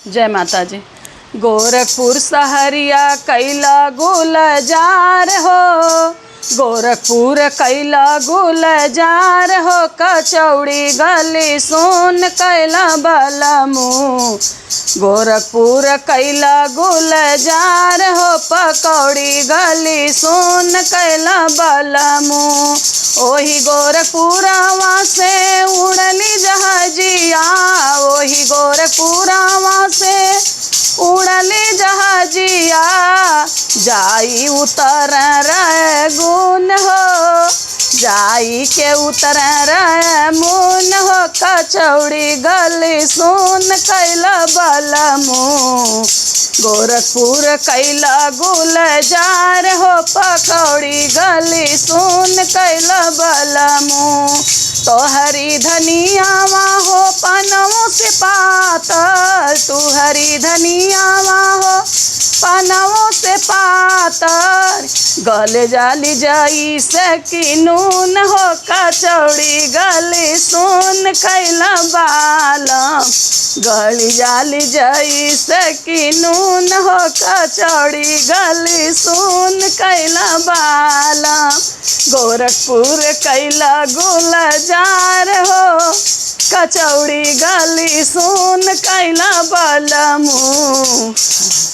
जय माता जी। गोरखपुर सहरिया कैला गुलजार हो, गोरखपुर कैला गुलजार हो, कचौड़ी गली सोन कैला बलमू। गोरखपुर कैला गुलजार हो, पकौड़ी गली सोन कैला बलमू। ओही गोरखपुरवा से उड़ली जहाजिया, ओही गोरखपुरवा से उड़ली जहाजिया, जाई उतर रैगुन हो, जाई के उतर रैमुन हो, कचौड़ी गली सोन कैला बलमू। गोरखपुर कैला गुलजार हो, पकौड़ी गली सोन कैला बलमू। तोहरी धनियावा हो पनवों से पातर, तुहरी धनियावा हो पनवों से पातर, गले जाली जाई से कि नून हो, कचौड़ी गली सोन कैला बालम। गली जाली जाई से कि नून हो, कचौड़ी गली सोन कैला बालम। गोरखपुर कैला गुलजार हो, कचौड़ी गली सोन कैला बलमू।